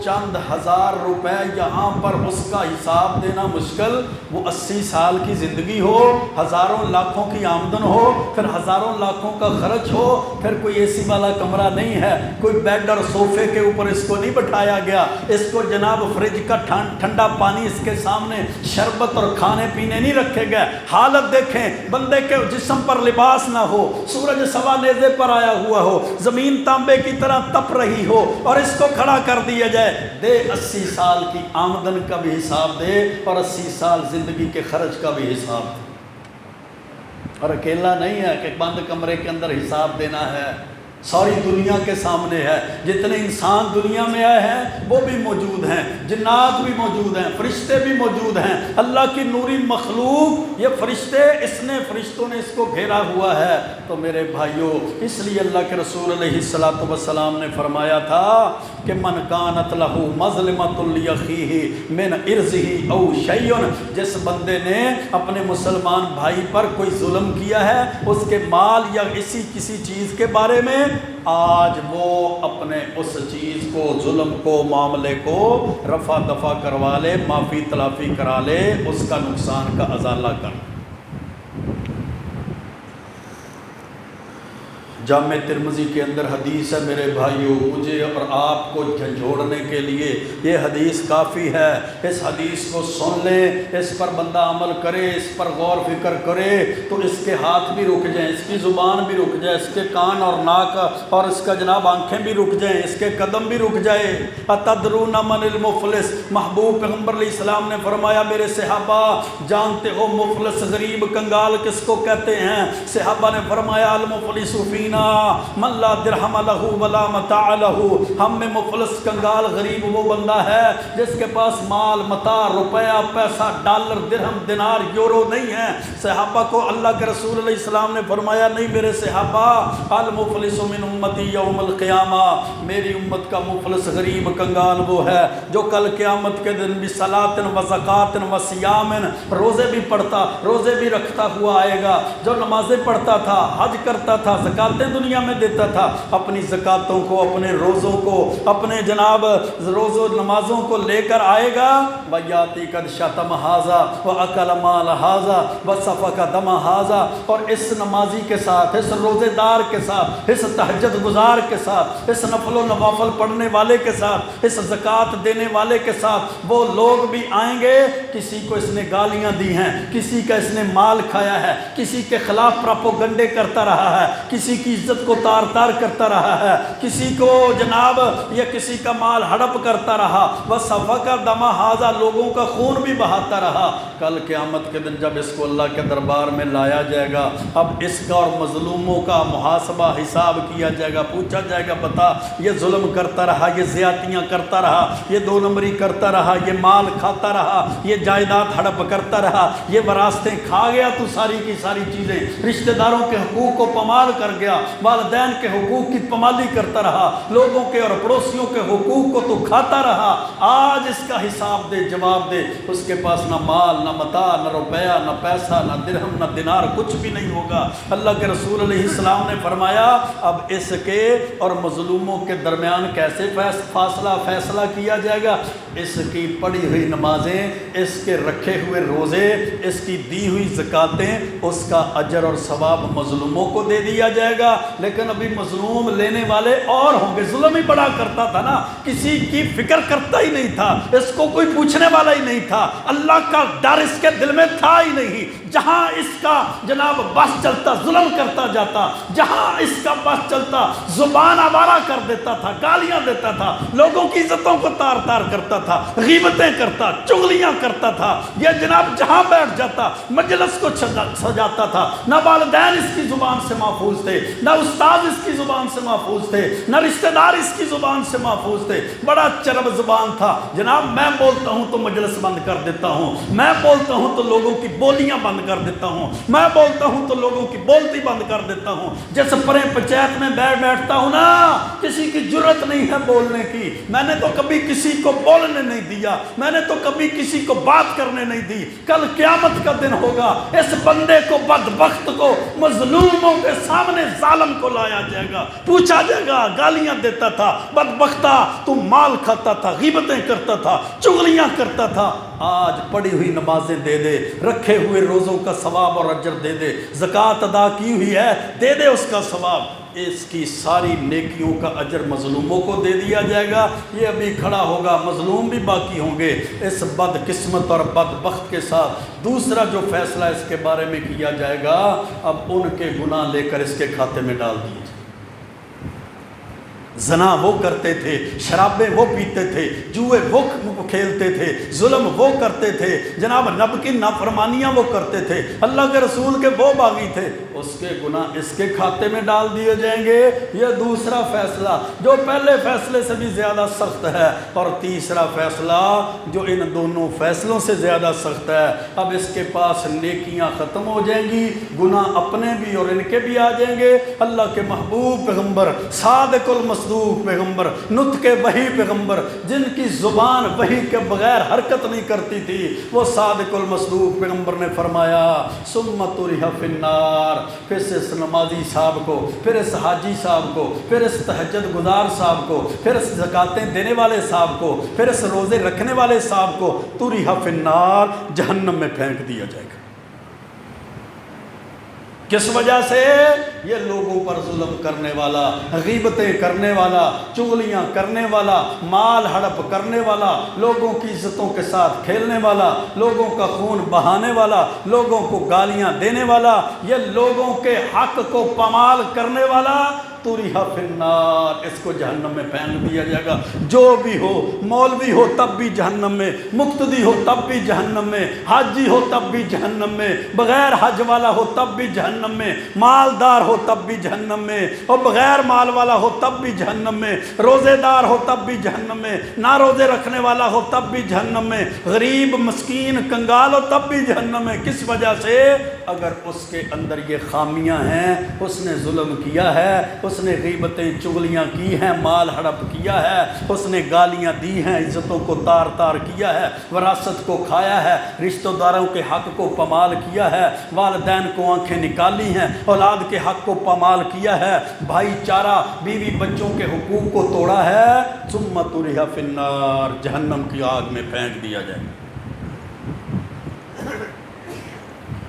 چند ہزار روپے، یہاں پر اس کا حساب دینا مشکل۔ وہ 80 سال کی زندگی ہو، ہزاروں لاکھوں کی آمدن ہو، پھر ہزاروں لاکھوں کا خرچ ہو، پھر کوئی اے سی والا کمرہ نہیں ہے، کوئی بیڈ اور صوفے کے اوپر اس کو نہیں بٹھایا گیا، اس کو جناب فریج کا ٹھنڈا پانی اس کے سامنے، شربت اور کھانے پینے نہیں رکھے گئے۔ حالت دیکھیں، بندے کے جسم پر لباس نہ ہو، سورج سوا نیزے پر آیا ہوا ہو، زمین تانبے کی طرح تپ رہی ہو، اور اس کو کھڑا کر دیا جائے، دے 80 سال کی آمدن کا بھی حساب دے، اور 80 سال زندگی کے خرچ کا بھی حساب دے۔ اور اکیلا نہیں ہے کہ بند کمرے کے اندر حساب دینا ہے، ساری دنیا کے سامنے ہے، جتنے انسان دنیا میں آئے ہیں وہ بھی موجود ہیں، جنات بھی موجود ہیں، فرشتے بھی موجود ہیں، اللہ کی نوری مخلوق، یہ فرشتے، فرشتوں نے اس کو گھیرا ہوا ہے۔ تو میرے بھائیوں، اس لیے اللہ کے رسول علیہ السلام نے فرمایا تھا کہ من کانت لہ مظلمۃ لأخیہ من عرضہ او شیء، جس بندے نے اپنے مسلمان بھائی پر کوئی ظلم کیا ہے، اس کے مال یا کسی چیز کے بارے میں، آج وہ اپنے اس چیز کو، ظلم کو، معاملے کو رفع دفع کروا لے، معافی تلافی کرا لے، اس کا نقصان کا ازالہ کر۔ جامع ترمذی کے اندر حدیث ہے میرے بھائیوں، مجھے اور آپ کو جھنجھوڑنے کے لیے یہ حدیث کافی ہے۔ اس حدیث کو سن لیں، اس پر بندہ عمل کرے، اس پر غور فکر کرے تو اس کے ہاتھ بھی رک جائیں، اس کی زبان بھی رک جائے، اس کے کان اور ناک اور اس کا جناب آنکھیں بھی رک جائیں، اس کے قدم بھی رک جائے۔ اتدرون من المفلس، محبوب پیغمبر علیہ السلام نے فرمایا میرے صحابہ جانتے ہو مفلس غریب کنگال کس کو کہتے ہیں؟ صحابہ نے فرمایا المفلس فینا من لا درہم لہ ولا متاع لہ، ہم میں مفلس کنگال غریب وہ بندہ ہے جس کے پاس مال متاع، روپیہ، پیسہ، ڈالر، درہم، دینار، یورو نہیں ہے۔ صحابہ کو اللہ کے رسول علیہ السلام نے فرمایا نہیں میرے صحابہ، المفلس من امتی یوم القیامہ، میری امت کا مفلس غریب کنگال وہ ہے جو کل قیامت کے دن بصلاۃ و زکوٰۃ و صیام، روزے بھی پڑھتا، روزے بھی رکھتا ہوا آئے گا، جو نمازیں پڑھتا تھا، حج کرتا تھا، زکاتیں دنیا میں دیتا تھا، اپنی زکاتوں کو، اپنے روزوں کو، اپنے جناب روز و نمازوں کو لے کر آئے گا، وَيَأْتِي قَدْ شَتَمَ هَذَا وَأَكَلَ مَالَ هَذَا وَسَفَكَ دَمَ هَذَا، اور اس نمازی کے ساتھ، اس روزے دار کے ساتھ، اس تہجد گزار کے ساتھ، اس نفل و نوافل پڑھنے والے کے ساتھ، اس زکوٰۃ دینے والے کے ساتھ وہ لوگ بھی آئیں گے، کسی کو اس نے گالیاں دی ہیں، کسی کا اس نے مال کھایا ہے، کسی کے خلاف پراپوگنڈے کرتا رہا ہے، کسی کی عزت کو تار تار کرتا رہا ہے، کسی کو جناب یا کسی کا مال ہڑپ کرتا رہا، وَسَفَكَ دَمَ هَذَا، لوگوں کا خون بھی بہاتا رہا۔ کل قیامت کے دن جب اس کو اللہ کے دربار میں لایا جائے گا، اب اس کا اور مظلوموں کا محاسبہ حساب کیا جائے گا، پوچھا جائے گا بتا یہ ظلم کرتا رہا، یہ زیادتیاں کرتا رہا، یہ دو نمبری کرتا رہا، یہ مال کھاتا رہا، یہ جائیداد ہڑپ کرتا رہا، یہ وراثتیں کھا گیا تو ساری کی ساری چیزیں، رشتہ داروں کے حقوق کو پامال کر گیا، گیا، والدین کے حقوق کی پامالی کرتا رہا، لوگوں کے اور پڑوسیوں کے حقوق کو تو کھاتا رہا، آج اس کا حساب دے، جواب دے۔ اس کے پاس نہ مال، نہ متاع، نہ روپیہ، نہ پیسہ، نہ درہم، نہ دینار، کچھ بھی نہیں ہوگا۔ اللہ کے رسول علیہ السلام نے فرمایا اب اس کے اور مظلوموں کے درمیان کیسے فیصلہ کیا جائے گا؟ اس کی پڑھی ہوئی نمازیں، اس کے رکھے ہوئے روزے، اس کی دی ہوئی زکاتیں، اس کا اجر اور ثواب مظلوموں کو دے دیا جائے گا۔ لیکن ابھی مظلوم لینے والے اور ہوں گے۔ ظلم ہی بڑا کرتا تھا نا، کسی کی فکر کرتا ہی نہیں تھا، اس کو کوئی پوچھنے والا ہی نہیں تھا، اللہ کا ڈر اس کے دل میں تھا ہی نہیں۔ جہاں اس کا جناب بس چلتا ظلم کرتا جاتا، جہاں اس کا بس چلتا زبان آوارہ کر دیتا تھا، گالیاں دیتا تھا، لوگوں کی عزتوں کو تار تار کرتا تھا، غیبتیں کرتا، چغلیاں کرتا تھا، یہ جناب جہاں بیٹھ جاتا مجلس کو سجاتا تھا۔ نہ والدین اس کی زبان سے محفوظ تھے، نہ استاد اس کی زبان سے محفوظ تھے، نہ رشتہ دار اس کی زبان سے محفوظ تھے۔ بڑا چرب زبان تھا جناب، میں بولتا ہوں تو مجلس بند کر دیتا ہوں، میں بولتا ہوں تو لوگوں کی بولیاں بند کر دیتا ہوں، میں بولتا ہوں تو لوگوں کی بولتی بند کر دیتا ہوں۔ جس پرے پنچایت میں بیٹھتا ہوں نا، کسی کی جرت نہیں ہے بولنے کی، میں نے تو کبھی کسی کو بولنے نہیں دیا، میں نے تو کبھی کسی کو بات کرنے نہیں دی۔ کل قیامت کا دن ہوگا، اس بندے کو، بدبخت کو، مظلوموں کے سامنے ظالم کو لایا جائے گا، پوچھا جائے گا، گالیاں دیتا تھا، بدبختہ تو مال کھاتا تھا، غیبتیں کرتا تھا، چغلیاں کرتا تھا، آج پڑھی ہوئی نمازیں دے دے، رکھے ہوئے روزوں کا ثواب اور اجر دے دے، زکوٰۃ ادا کی ہوئی ہے دے دے اس کا ثواب، اس کی ساری نیکیوں کا اجر مظلوموں کو دے دیا جائے گا۔ یہ ابھی کھڑا ہوگا، مظلوم بھی باقی ہوں گے۔ اس بد قسمت اور بدبخت کے ساتھ دوسرا جو فیصلہ اس کے بارے میں کیا جائے گا، اب ان کے گناہ لے کر اس کے کھاتے میں ڈال دیے جائیں۔ زنا وہ کرتے تھے، شرابیں وہ پیتے تھے، جوئے وہ کھیلتے تھے، ظلم وہ کرتے تھے، جناب نب کی نافرمانیاں وہ کرتے تھے، اللہ کے رسول کے وہ باغی تھے، اس کے گناہ اس کے کھاتے میں ڈال دیے جائیں گے۔ یہ دوسرا فیصلہ جو پہلے فیصلے سے بھی زیادہ سخت ہے، اور تیسرا فیصلہ جو ان دونوں فیصلوں سے زیادہ سخت ہے، اب اس کے پاس نیکیاں ختم ہو جائیں گی، گناہ اپنے بھی اور ان کے بھی آ جائیں گے۔ اللہ کے محبوب پیغمبر، صادق المصدوق پیغمبر، نطق وحی پیغمبر، جن کی زبان وحی کے بغیر حرکت نہیں کرتی تھی، وہ صادق المصدوق پیغمبر نے فرمایا ثم طرح فی النار، پھر اس نمازی صاحب کو، پھر اس حاجی صاحب کو، پھر اس تہجد گزار صاحب کو، پھر اس زکاتیں دینے والے صاحب کو، پھر اس روزے رکھنے والے صاحب کو طرح فی النار، جہنم میں پھینک دیا جائے گا۔ کس وجہ سے؟ یہ لوگوں پر ظلم کرنے والا، غیبتیں کرنے والا، چغلیاں کرنے والا، مال ہڑپ کرنے والا، لوگوں کی عزتوں کے ساتھ کھیلنے والا، لوگوں کا خون بہانے والا، لوگوں کو گالیاں دینے والا، یہ لوگوں کے حق کو پامال کرنے والا، طرح فی النار، اس کو جہنم میں پھینک دیا جائے گا۔ جو بھی ہو، مولوی ہو تب بھی جہنم میں، مقتدی ہو تب بھی جہنم میں، حاجی ہو تب بھی جہنم میں، بغیر حج والا ہو تب بھی جہنم میں، مالدار ہو تب بھی جہنم میں، اور بغیر مال والا ہو تب بھی جہنم میں، روزے دار ہو تب بھی جہنم میں، نہ روزے رکھنے والا ہو تب بھی جہنم میں، غریب مسکین کنگال ہو تب بھی جہنم میں۔ کس وجہ سے؟ اگر اس کے اندر یہ خامیاں ہیں، اس نے ظلم کیا ہے، اس نے غیبتیں چغلیاں کی ہیں، مال ہڑپ کیا ہے، اس نے گالیاں دی ہیں، عزتوں کو تار تار کیا ہے، وراثت کو کھایا ہے، رشتہ داروں کے حق کو پامال کیا ہے، والدین کو آنکھیں نکالی ہیں، اولاد کے حق کو پامال کیا ہے، بھائی چارہ بیوی بچوں کے حقوق کو توڑا ہے، ثم طرح فی النار، جہنم کی آگ میں پھینک دیا جائے گا۔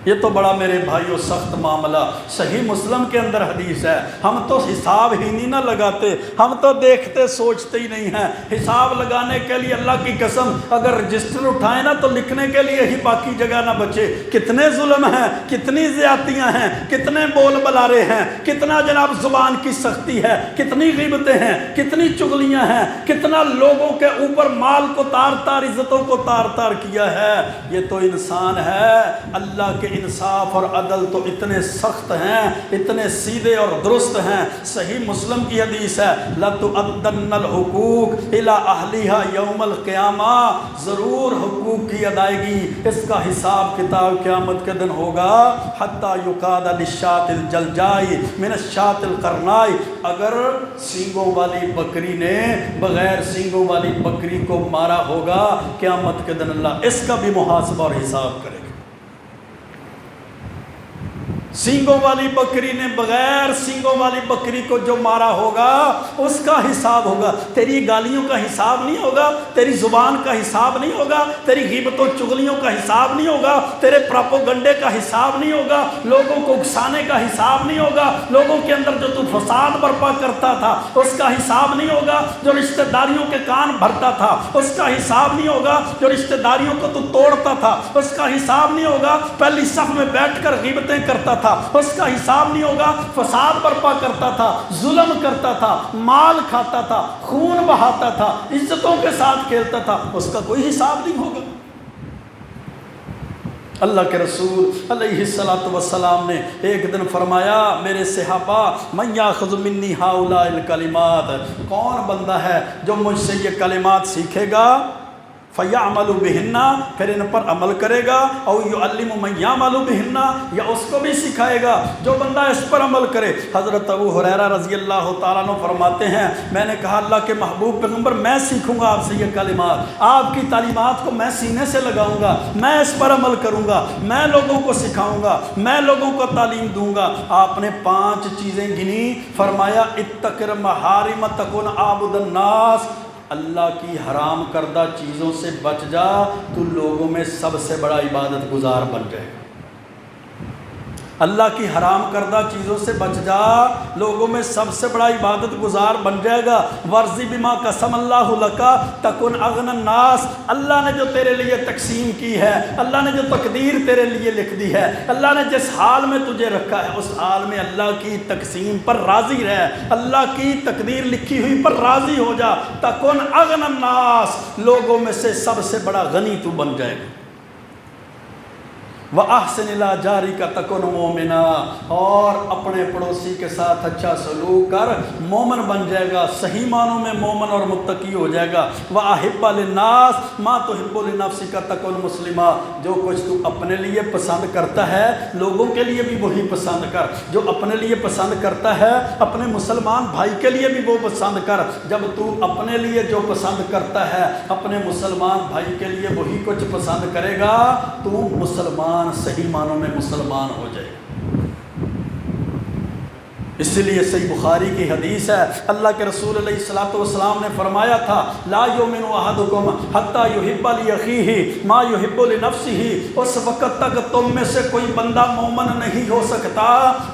یہ تو بڑا میرے بھائیو سخت معاملہ، صحیح مسلم کے اندر حدیث ہے، ہم تو حساب ہی نہیں نہ لگاتے، ہم تو دیکھتے سوچتے ہی نہیں ہیں۔ حساب لگانے کے لیے اللہ کی قسم اگر رجسٹر اٹھائیں نا تو لکھنے کے لیے ہی باقی جگہ نہ بچے، کتنے ظلم ہیں، کتنی زیادتیاں ہیں، کتنے بول بلارے ہیں، کتنا جناب زبان کی سختی ہے، کتنی غیبتیں ہیں، کتنی چغلیاں ہیں، کتنا لوگوں کے اوپر مال کو تار تار، عزتوں کو تار تار کیا ہے۔ یہ تو انسان ہے، اللہ کے انصاف اور عدل تو اتنے سخت ہیں، اتنے سیدھے اور درست ہیں۔ صحیح مسلم کی حدیث ہے، لَتُؤَدَّنَّ الْحُقُوقِ إِلَىٰ أَهْلِهَا يَوْمَ الْقِيَامَةِ، ضرور حقوق کی ادائیگی، اس کا حساب کتاب قیامت کے دن ہوگا۔ حَتَّى يُقَادَ لِلشَّاةِ الْجَلْجَاءِ مِنَ الشَّاةِ الْقَرْنَاءِ، اگر سینگوں والی بکری نے بغیر سینگوں والی بکری کو مارا ہوگا، قیامت کے دن اللہ اس کا بھی محاسبہ اور حساب کرے گا۔ سینگوں والی بکری نے بغیر سینگوں والی بکری کو جو مارا ہوگا اس کا حساب ہوگا۔ تیری گالیوں کا حساب نہیں ہوگا، تیری زبان کا حساب نہیں ہوگا، تیری غیبت و چغلیوں کا حساب نہیں ہوگا، تیرے پراپوگنڈے کا حساب نہیں ہوگا، لوگوں کو اکسانے کا حساب نہیں ہوگا، لوگوں کے اندر جو تو فساد برپا کرتا تھا اس کا حساب نہیں ہوگا، جو رشتہ داریوں کے کان بھرتا تھا اس کا حساب نہیں ہوگا، جو رشتہ داریوں کو تو توڑتا تھا اس کا حساب نہیں ہوگا، پہلی صف میں بیٹھ کر غیبتیں کرتا تھا اس کا حساب نہیں ہوگا، فساد برپا کرتا تھا، ظلم کرتا تھا، مال کھاتا تھا، خون بہاتا تھا، عزتوں کے ساتھ کھیلتا تھا، اس کا کوئی حساب نہیں ہوگا۔ اللہ کے رسول علیہ السلام نے ایک دن فرمایا، میرے صحابہ، من یاخذ منی ہؤلاء الکلمات، کون بندہ ہے جو مجھ سے یہ کلمات سیکھے گا، فَيَعْمَلُ بِهِنَّ، پھر ان پر عمل کرے گا، او يُعَلِّمُ مَن يَعْمَلُ بِهِنَّ، یا اس کو بھی سکھائے گا جو بندہ اس پر عمل کرے۔ حضرت ابو ہریرہ رضی اللہ تعالیٰ عنہ فرماتے ہیں، میں نے کہا اللہ کے محبوب پیغمبر، میں سیکھوں گا آپ سے یہ کلمات، آپ کی تعلیمات کو میں سینے سے لگاؤں گا، میں اس پر عمل کروں گا، میں لوگوں کو سکھاؤں گا، میں لوگوں کو تعلیم دوں گا۔ آپ نے 5 چیزیں گنی، فرمایا اتقر محارم تکن عابد الناس، اللہ کی حرام کردہ چیزوں سے بچ جا، تو لوگوں میں سب سے بڑا عبادت گزار بن جائے گا۔ اللہ کی حرام کردہ چیزوں سے بچ جا، لوگوں میں سب سے بڑا عبادت گزار بن جائے گا۔ ورزی بما قسم اللہ لکا تکن اغنى الناس، اللہ نے جو تیرے لیے تقسیم کی ہے، اللہ نے جو تقدیر تیرے لیے لکھ دی ہے، اللہ نے جس حال میں تجھے رکھا ہے اس حال میں اللہ کی تقسیم پر راضی رہ، اللہ کی تقدیر لکھی ہوئی پر راضی ہو جا۔ تکن اغنى الناس، لوگوں میں سے سب سے بڑا غنی تو بن جائے گا۔ وَأَحْسِنِ إِلَىٰ جَارِكَ تَكُنْ مُؤْمِنًا، اور اپنے پڑوسی کے ساتھ اچھا سلوک کر مومن بن جائے گا، صحیح معنوں میں مومن اور متقی ہو جائے گا۔ وَأَحِبَّ لِلنَّاسِ مَا تُحِبُّ لِنَفْسِكَ تَكُنْ مُسْلِمًا، جو کچھ تو اپنے لیے پسند کرتا ہے لوگوں کے لیے بھی وہی پسند کر، جو اپنے لیے پسند کرتا ہے اپنے مسلمان بھائی کے لیے بھی وہ پسند کر۔ جب تو اپنے لیے جو پسند کرتا ہے اپنے مسلمان بھائی کے لیے وہی کچھ پسند کرے گا، تو مسلمان صحیح معنوں میں مسلمان ہو جائے گا۔ اسی لیے صحیح بخاری کی حدیث ہے، اللہ کے رسول علیہ السلام نے فرمایا تھا، لا یؤمن احدکم حتی یحب لأخیہ ما یحب لنفسہ، اس وقت تک تم میں سے کوئی بندہ مومن نہیں ہو سکتا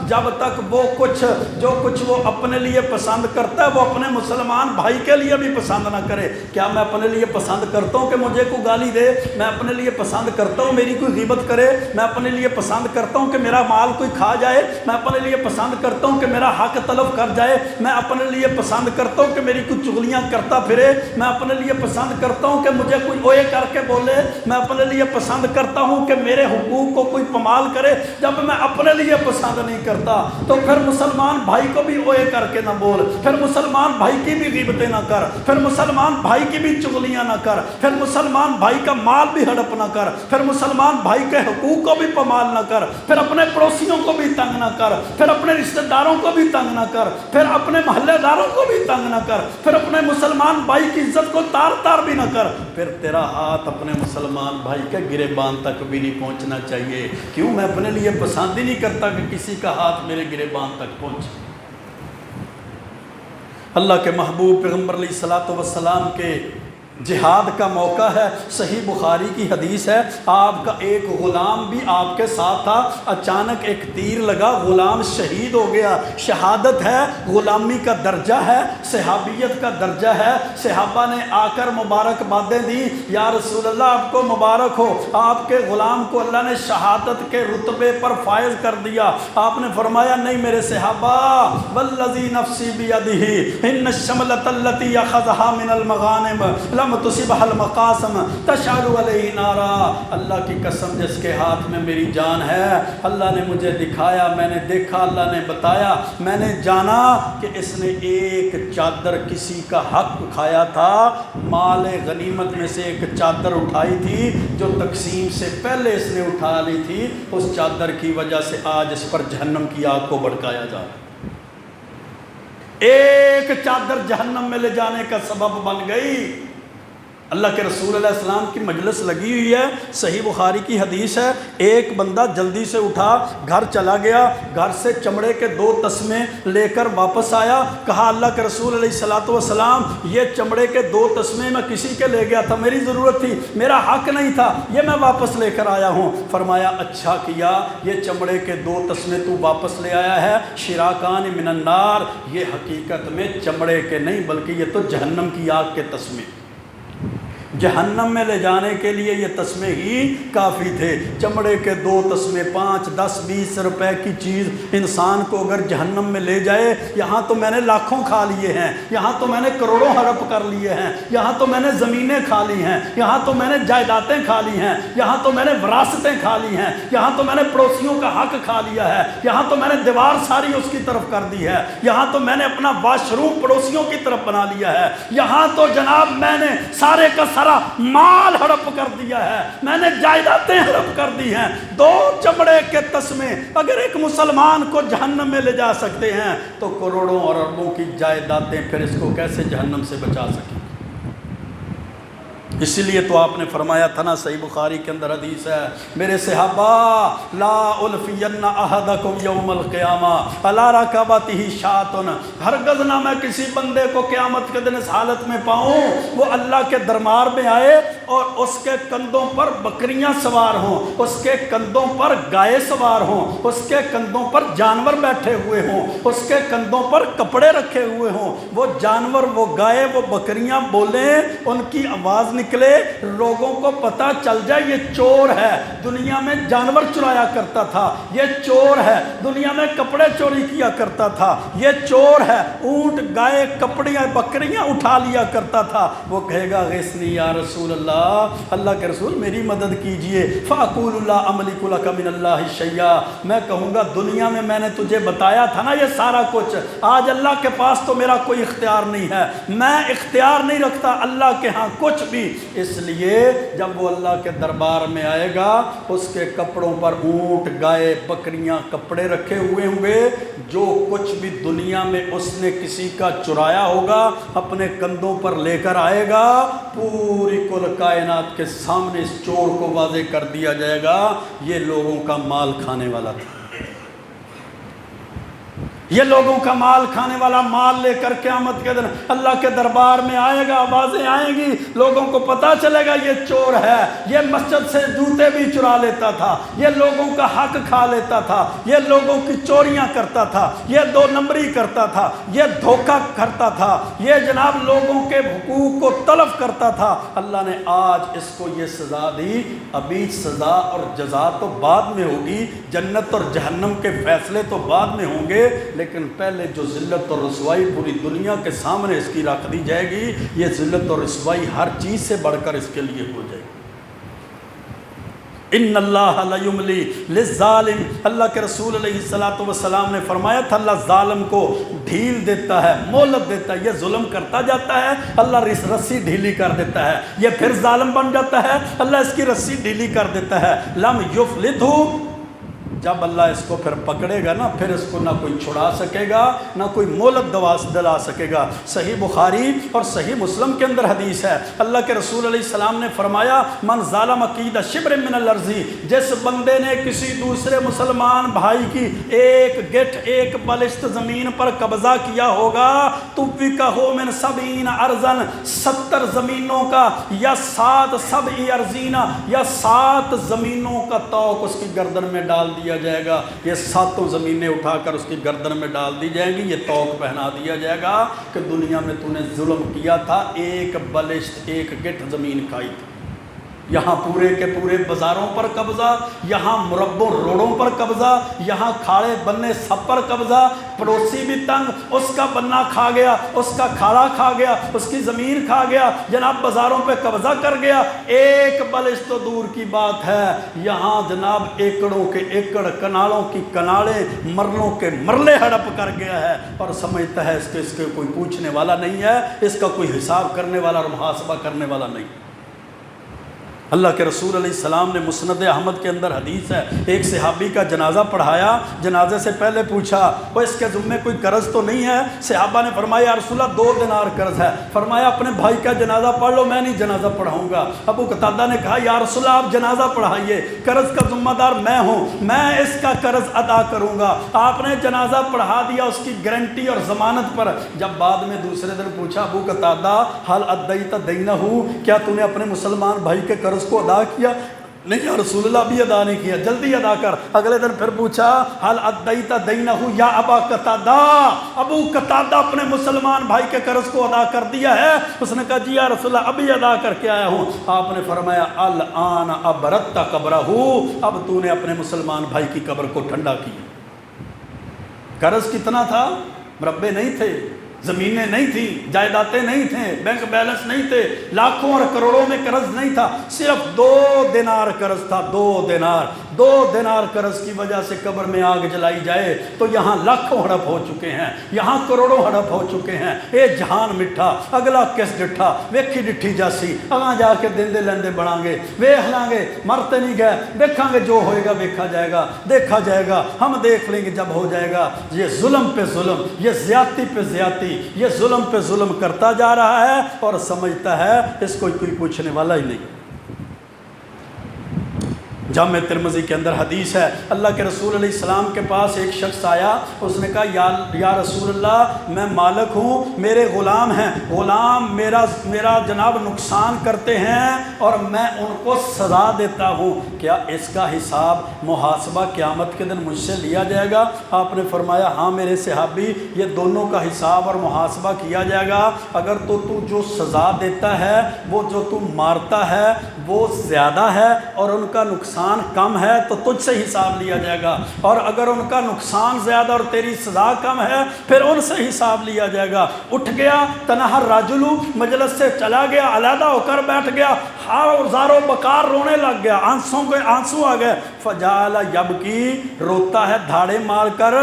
جب تک وہ جو کچھ وہ اپنے لیے پسند کرتا ہے وہ اپنے مسلمان بھائی کے لیے بھی پسند نہ کرے۔ کیا میں اپنے لیے پسند کرتا ہوں کہ مجھے کوئی گالی دے؟ میں اپنے لیے پسند کرتا ہوں میری کوئی غیبت کرے؟ میں اپنے لیے پسند کرتا ہوں کہ میرا مال کوئی کھا جائے؟ میں اپنے لیے پسند کرتا ہوں کہ میرا حق طلب کر جائے؟ میں اپنے لیے پسند کرتا ہوں کہ میری کچھ چغلیاں کرتا پھرے؟ میں اپنے لیے پسند کرتا ہوں کہ مجھے کوئی اوئے کر کے بولے؟ میں اپنے لیے پسند کرتا ہوں کہ میرے حقوق کو کوئی پامال کرے؟ جب میں اپنے لیے پسند نہیں کرتا تو پھر مسلمان بھائی کو بھی اوئے کر کے نہ بول، پھر مسلمان بھائی کی بھی غیبتیں نہ کر، پھر مسلمان بھائی کی بھی چغلیاں نہ کر، پھر مسلمان بھائی کا مال بھی ہڑپ نہ کر، پھر مسلمان بھائی کے حقوق کو بھی پامال نہ کر، پھر اپنے پڑوسیوں کو بھی تنگ نہ کر، پھر اپنے رشتہ داروں کو بھی تنگ نہ کر، پھر اپنے محلے داروں کو بھی تنگ نہ کر، پھر اپنے مسلمان بھائی کی عزت کو تار تار بھی نہ کر، پھر تیرا ہاتھ اپنے مسلمان بھائی کے گریبان تک بھی نہیں پہنچنا چاہیے۔ کیوں؟ میں اپنے لیے پسند ہی نہیں کرتا کہ کسی کا ہاتھ میرے گریبان تک پہنچے۔ اللہ کے محبوب پیغمبر علیہ الصلوۃ والسلام کے جہاد کا موقع ہے، صحیح بخاری کی حدیث ہے، آپ کا ایک غلام بھی آپ کے ساتھ تھا، اچانک ایک تیر لگا، غلام شہید ہو گیا۔ شہادت ہے، غلامی کا درجہ ہے، صحابیت کا درجہ ہے۔ صحابہ نے آ کر مبارک بادیں دی، یا رسول اللہ آپ کو مبارک ہو، آپ کے غلام کو اللہ نے شہادت کے رتبے پر فائز کر دیا۔ آپ نے فرمایا نہیں میرے صحابہ، والذی نفسی بیدہ ان الشملۃ التی اخذھا من المغانم لم تصبح المقاسم تشعل علیہ نارا، اللہ کی قسم جس کے ہاتھ میں میری جان ہے، اللہ نے مجھے دکھایا، میں نے دیکھا، اللہ نے بتایا، میں نے جانا کہ اس نے ایک چادر کسی کا حق کھایا تھا، مال غنیمت میں سے ایک چادر اٹھائی تھی جو تقسیم سے پہلے اس نے اٹھا لی تھی، اس چادر کی وجہ سے آج اس پر جہنم کی آگ کو بھڑکایا جا رہا ہے۔ ایک چادر جہنم میں لے جانے کا سبب بن گئی۔ اللہ کے رسول علیہ السلام کی مجلس لگی ہوئی ہے، صحیح بخاری کی حدیث ہے، ایک بندہ جلدی سے اٹھا، گھر چلا گیا، گھر سے چمڑے کے 2 تسمے لے کر واپس آیا، کہا اللہ کے رسول علیہ السلام یہ چمڑے کے 2 تسمے میں کسی کے لے گیا تھا، میری ضرورت تھی، میرا حق نہیں تھا، یہ میں واپس لے کر آیا ہوں۔ فرمایا اچھا کیا، یہ چمڑے کے 2 تسمے تو واپس لے آیا ہے، شراکان من النار، یہ حقیقت میں چمڑے کے نہیں بلکہ یہ تو جہنم کی آگ کے تسمے، جہنم میں لے جانے کے لیے یہ تسمے ہی کافی تھے۔ چمڑے کے 2 تسمے 5 10 20 روپے کی چیز انسان کو اگر جہنم میں لے جائے، یہاں تو میں نے لاکھوں کھا لیے ہیں، یہاں تو میں نے کروڑوں ہڑپ کر لیے ہیں، یہاں تو میں نے زمینیں کھا لی ہیں، یہاں تو میں نے جائیدادیں کھا لی ہیں، یہاں تو میں نے وراثتیں کھا لی ہیں، یہاں تو میں نے پڑوسیوں کا حق کھا لیا ہے، یہاں تو میں نے دیوار ساری اس کی طرف کر دی ہے، یہاں تو میں نے اپنا واش روم پڑوسیوں کی طرف بنا لیا ہے، یہاں تو جناب میں نے سارے کا سارا مال ہڑپ کر دیا ہے، میں نے جائیدادیں ہڑپ کر دی ہیں۔ 2 چمڑے کے تسمے اگر ایک مسلمان کو جہنم میں لے جا سکتے ہیں تو کروڑوں اور اربوں کی جائیدادیں پھر اس کو کیسے جہنم سے بچا سکیں؟ اسی لیے تو آپ نے فرمایا تھا نا، صحیح بخاری کے اندر حدیث ہے، میرے صحابہ لا الفین احدکم یوم القیامہ علی رکبتہ شاۃ، ہرگز نہ میں کسی بندے کو قیامت کے دن اس حالت میں پاؤں وہ اللہ کے دربار میں آئے اور اس کے کندھوں پر بکریاں سوار ہوں، اس کے کندھوں پر گائے سوار ہوں، اس کے کندھوں پر جانور بیٹھے ہوئے ہوں، اس کے کندھوں پر کپڑے رکھے ہوئے ہوں، وہ جانور، وہ گائے، وہ بکریاں بولیں، ان کی آواز نکلے، لوگوں کو پتہ چل جائے یہ چور ہے، دنیا میں جانور چرایا کرتا تھا، یہ چور ہے، دنیا میں کپڑے چوری کیا کرتا تھا، یہ چور ہے، اونٹ گائے کپڑیاں بکریاں اٹھا لیا کرتا تھا، وہ کہے گا غیثنی یا رسول اللہ، اللہ کے رسول میری مدد کیجئے، فاقول لا املک لک من اللہ شیئا، میں کہوں گا دنیا میں میں نے تجھے بتایا تھا نا یہ سارا کچھ، آج اللہ کے پاس تو میرا کوئی اختیار نہیں ہے، میں اختیار نہیں رکھتا اللہ کے ہاں کچھ بھی۔ اس لیے جب وہ اللہ کے دربار میں آئے گا، اس کے کپڑوں پر اونٹ گائے بکریاں کپڑے رکھے ہوئے ہوں گے، جو کچھ بھی دنیا میں اس نے کسی کا چرایا ہوگا اپنے کندھوں پر لے کر آئے گا، پوری کل کائنات کے سامنے اس چور کو واضح کر دیا جائے گا یہ لوگوں کا مال کھانے والا تھا، یہ لوگوں کا مال کھانے والا، مال لے کر قیامت کے دن اللہ کے دربار میں آئے گا، آوازیں آئیں گی، لوگوں کو پتہ چلے گا یہ چور ہے، یہ مسجد سے جوتے بھی چرا لیتا تھا، یہ لوگوں کا حق کھا لیتا تھا، یہ لوگوں کی چوریاں کرتا تھا، یہ 2 نمبری کرتا تھا، یہ دھوکہ کرتا تھا، یہ جناب لوگوں کے حقوق کو تلف کرتا تھا۔ اللہ نے آج اس کو یہ سزا دی، ابھی سزا اور جزا تو بعد میں ہوگی، جنت اور جہنم کے فیصلے تو بعد میں ہوں گے، لیکن پہلے جو ذلت اور رسوائی پوری دنیا کے سامنے اس کی رکھ دی جائے گی، یہ ذلت اور رسوائی ہر چیز سے بڑھ کر اس کے لیے ہو جائے گی۔ ان اللہ لا یملی للظالم، اللہ کے رسول علیہ السلام نے فرمایا تھا اللہ ظالم کو ڈھیل دیتا ہے، مہلت دیتا ہے، یہ ظلم کرتا جاتا ہے، اللہ رسی ڈھیلی کر دیتا ہے، یہ پھر ظالم بن جاتا ہے، اللہ اس کی رسی ڈھیلی کر دیتا ہے، لم یفلتہ، جب اللہ اس کو پھر پکڑے گا نا، پھر اس کو نہ کوئی چھڑا سکے گا، نہ کوئی مہلت دلا سکے گا۔ صحیح بخاری اور صحیح مسلم کے اندر حدیث ہے، اللہ کے رسول علیہ السلام نے فرمایا من ظالم قید شبر من الارض، جس بندے نے کسی دوسرے مسلمان بھائی کی ایک گٹھ ایک بلشت زمین پر قبضہ کیا ہوگا، طوفقہ من 70 ارضا، 70 زمینوں کا یا 7 سبع ارضین یا 7 زمینوں کا طوق اس کی گردن میں ڈال دیا جائے گا، یہ 7 زمینیں اٹھا کر اس کی گردن میں ڈال دی جائیں گی، یہ طوق پہنا دیا جائے گا کہ دنیا میں تو نے ظلم کیا تھا، ایک بلشت ایک گٹھ زمین کھائی تھی، یہاں پورے کے پورے بازاروں پر قبضہ، یہاں مربع روڈوں پر قبضہ، یہاں کھاڑے بننے سب پر قبضہ، پڑوسی بھی تنگ، اس کا بننا کھا گیا، اس کا کھاڑا کھا گیا، اس کی زمین کھا گیا، جناب بازاروں پہ قبضہ کر گیا۔ ایک بلش تو دور کی بات ہے، یہاں جناب ایکڑوں کے ایکڑ، کنالوں کی کنالیں، مرلوں کے مرلے ہڑپ کر گیا ہے، اور سمجھتا ہے اس کے کوئی پوچھنے والا نہیں ہے، اس کا کوئی حساب کرنے والا اور محاسبہ کرنے والا نہیں۔ اللہ کے رسول علیہ السلام نے مسند احمد کے اندر حدیث ہے، ایک صحابی کا جنازہ پڑھایا، جنازے سے پہلے پوچھا وہ اس کے ذمے کوئی قرض تو نہیں ہے؟ صحابہ نے فرمایا یا رسول اللہ 2 دینار قرض ہے۔ فرمایا اپنے بھائی کا جنازہ پڑھ لو، میں نہیں جنازہ پڑھاؤں گا۔ ابو قتادہ نے کہا یا رسول اللہ آپ جنازہ پڑھائیے، قرض کا ذمہ دار میں ہوں، میں اس کا قرض ادا کروں گا۔ آپ نے جنازہ پڑھا دیا اس کی گارنٹی اور ضمانت پر۔ جب بعد میں دوسرے دن پوچھا ابو قتادہ حل ادیت دینہ، کیا تو نے اپنے مسلمان بھائی کے قرض کو ادا کیا؟ نہیں یا رسول اللہ ابھی ادا نہیں کیا، جلدی ادا کر۔ اگلے دن پھر پوچھا حل ادیت دینہ یا ابا قتادہ، ابو قتادہ اپنے مسلمان بھائی کے قرض کو ادا کر دیا ہے؟ اس نے کہا جی یا رسول اللہ ابھی ادا کر کے آیا ہوں۔ آپ نے فرمایا الآن ابرت قبرہ، اب تو نے اپنے مسلمان بھائی کی قبر کو ٹھنڈا کیا۔ قرض کتنا تھا؟ مربے نہیں تھے، زمینیں نہیں تھیں، جائیدادیں نہیں تھیں، بینک بیلنس نہیں تھے، لاکھوں اور کروڑوں میں قرض نہیں تھا، صرف 2 دینار قرض تھا۔ 2 دینار قرض کی وجہ سے قبر میں آگ جلائی جائے تو یہاں لاکھوں ہڑپ ہو چکے ہیں، یہاں کروڑوں ہڑپ ہو چکے ہیں۔ اے جہان مٹھا اگلا کس ڈٹھا، ویکھی ڈٹھی جاسی، اگاں جا کے دندے لیندے بڑھاں گے، ویکھ لیں گے، مرتے نہیں گئے، دیکھاں گے جو ہوئے گا ویکھا جائے گا، دیکھا جائے گا، ہم دیکھ لیں گے جب ہو جائے گا۔ یہ ظلم پہ ظلم، یہ زیادتی پہ زیادتی، یہ ظلم پہ ظلم کرتا جا رہا ہے اور سمجھتا ہے اس کو کوئی پوچھنے والا ہی نہیں۔ جامع ترمذی کے اندر حدیث ہے، اللہ کے رسول علیہ السلام کے پاس ایک شخص آیا، اس نے کہا یا رسول اللہ میں مالک ہوں، میرے غلام ہیں، غلام میرا جناب نقصان کرتے ہیں اور میں ان کو سزا دیتا ہوں، کیا اس کا حساب محاسبہ قیامت کے دن مجھ سے لیا جائے گا؟ آپ نے فرمایا ہاں میرے صحابی، یہ دونوں کا حساب اور محاسبہ کیا جائے گا۔ اگر تو جو سزا دیتا ہے، وہ جو تو مارتا ہے وہ زیادہ ہے اور ان کا نقصان کم ہے تو تجھ سے حساب لیا جائے گا، اور اگر ان کا نقصان زیادہ اور تیری سزا کم ہے پھر ان سے حساب لیا جائے گا۔ اٹھ گیا تنہا الرجل، مجلس سے چلا گیا، علیحدہ ہو کر بیٹھ گیا، زارو بکار رونے لگ گیا، آنسو آ گئے، فجعل یبکی، روتا ہے دھاڑے مار کر،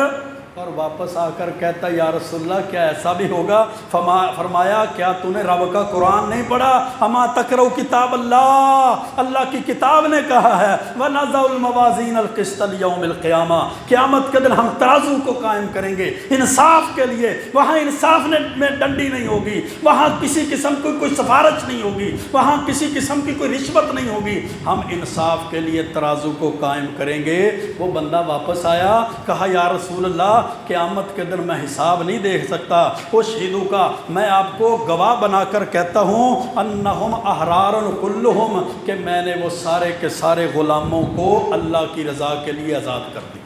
اور واپس آ کر کہتا یا رسول اللہ کیا ایسا بھی ہوگا؟ فرمایا کیا تو نے رب کا قرآن نہیں پڑھا؟ اما تقرؤ کتاب اللہ، اللہ کی کتاب نے کہا ہے وَنَضَعُ الْمَوَازِينَ الْقِسْطَ لِيَوْمِ الْقِيَامَةِ، قیامت کے دن ہم ترازو کو قائم کریں گے انصاف کے لیے، وہاں انصاف میں ڈنڈی نہیں ہوگی، وہاں کسی قسم کی کوئی سفارش نہیں ہوگی، وہاں کسی قسم کی کوئی رشوت نہیں ہوگی، ہم انصاف کے لیے ترازو کو قائم کریں گے۔ وہ بندہ واپس آیا، کہا یا رسول اللہ قیامت کے دن میں حساب نہیں دیکھ سکتا، وہ شہیدوں کا میں آپ کو گواہ بنا کر کہتا ہوں انہم احرار کلہم، کہ میں نے وہ سارے کے سارے غلاموں کو اللہ کی رضا کے لیے آزاد کر دیا۔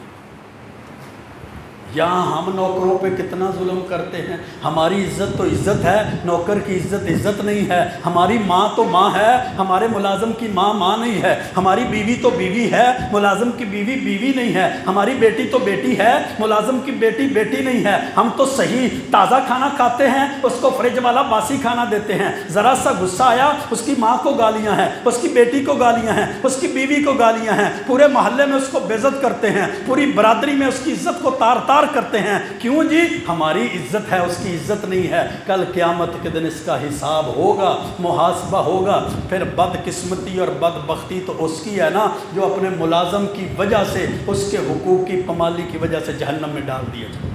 یہاں ہم نوکروں پہ کتنا ظلم کرتے ہیں، ہماری عزت تو عزت ہے، نوکر کی عزت عزت نہیں ہے، ہماری ماں تو ماں ہے، ہمارے ملازم کی ماں ماں نہیں ہے، ہماری بیوی تو بیوی ہے، ملازم کی بیوی بیوی نہیں ہے، ہماری بیٹی تو بیٹی ہے، ملازم کی بیٹی بیٹی نہیں ہے۔ ہم تو صحیح تازہ کھانا کھاتے ہیں، اس کو فریج والا باسی کھانا دیتے ہیں، ذرا سا غصہ آیا اس کی ماں کو گالیاں ہیں، اس کی بیٹی کو گالیاں ہیں، اس کی بیوی کو گالیاں ہیں، پورے محلے میں اس کو بے عزت کرتے ہیں، پوری برادری میں اس کی عزت کو تار تار کرتے ہیں۔ کیوں جی؟ ہماری عزت ہے، اس کی عزت نہیں ہے۔ کل قیامت کے دن اس کا حساب ہوگا، محاسبہ ہوگا۔ پھر بدقسمتی اور بدبختی تو اس کی ہے نا جو اپنے ملازم کی وجہ سے، اس کے حقوق کی پامالی کی وجہ سے جہنم میں ڈال دیا جائے۔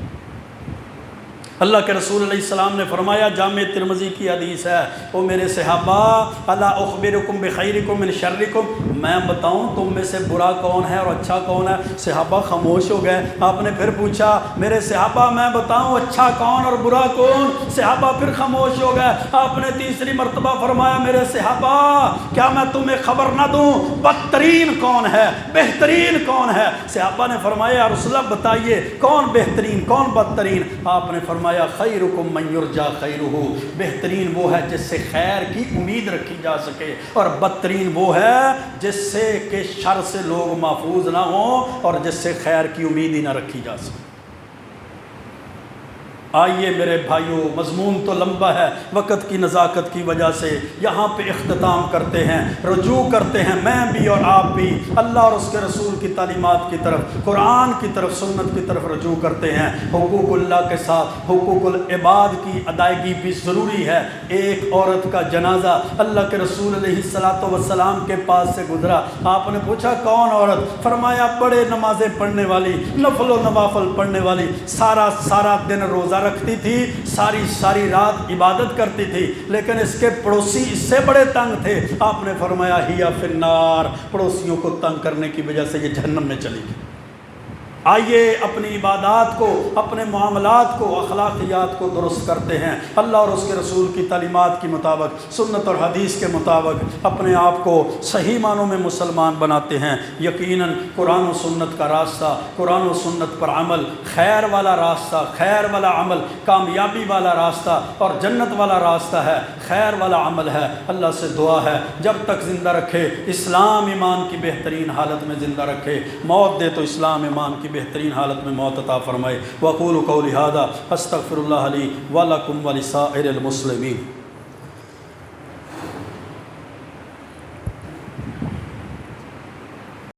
اللہ کے رسول علیہ السلام نے فرمایا، جامع ترمذی کی حدیث ہے، او میرے صحابہ الا اخبرکم بخیرکم من شرکم، میں بتاؤں تم میں سے برا کون ہے اور اچھا کون ہے؟ صحابہ خاموش ہو گئے۔ آپ نے پھر پوچھا میرے صحابہ میں بتاؤں اچھا کون اور برا کون؟ صحابہ پھر خاموش ہو گئے۔ آپ نے تیسری مرتبہ فرمایا میرے صحابہ کیا میں تمہیں خبر نہ دوں بدترین کون ہے، بہترین کون ہے؟ صحابہ نے فرمایا یا رسول اللہ بتائیے کون بہترین کون بدترین؟ آپ نے فرمایا فرمایا خیرکم من یرجا خیرہ، بہترین وہ ہے جس سے خیر کی امید رکھی جا سکے، اور بدترین وہ ہے جس سے کہ شر سے لوگ محفوظ نہ ہوں اور جس سے خیر کی امید ہی نہ رکھی جا سکے۔ آئیے میرے بھائیوں، مضمون تو لمبا ہے، وقت کی نزاکت کی وجہ سے یہاں پہ اختتام کرتے ہیں، رجوع کرتے ہیں، میں بھی اور آپ بھی اللہ اور اس کے رسول کی تعلیمات کی طرف، قرآن کی طرف، سنت کی طرف رجوع کرتے ہیں۔ حقوق اللہ کے ساتھ حقوق العباد کی ادائیگی بھی ضروری ہے۔ ایک عورت کا جنازہ اللہ کے رسول علیہ السلام کے پاس سے گزرا، آپ نے پوچھا کون عورت؟ فرمایا بڑے نمازیں پڑھنے والی، نفل و نوافل پڑھنے والی، سارا دن روزہ رکھتی تھی، ساری رات عبادت کرتی تھی، لیکن اس کے پڑوسی اس سے بڑے تنگ تھے۔ آپ نے فرمایا ہیا فی النار، پڑوسیوں کو تنگ کرنے کی وجہ سے یہ جہنم میں چلی گئی۔ آئیے اپنی عبادات کو، اپنے معاملات کو، اخلاقیات کو درست کرتے ہیں، اللہ اور اس کے رسول کی تعلیمات کے مطابق، سنت اور حدیث کے مطابق اپنے آپ کو صحیح معنوں میں مسلمان بناتے ہیں۔ یقیناً قرآن و سنت کا راستہ، قرآن و سنت پر عمل خیر والا راستہ، خیر والا عمل کامیابی والا راستہ اور جنت والا راستہ ہے، خیر والا عمل ہے۔ اللہ سے دعا ہے جب تک زندہ رکھے، اسلام ایمان کی بہترین حالت میں زندہ رکھے، موت دے تو اسلام ایمان کی بہترین حالت میں موت عطا فرمائے۔ وَأَقُولُ قَوْلِي هَذَا أَسْتَغْفِرُ اللَّهَ لِي وَلَكُمْ وَلِسَائِرِ الْمُسْلِمِينَ۔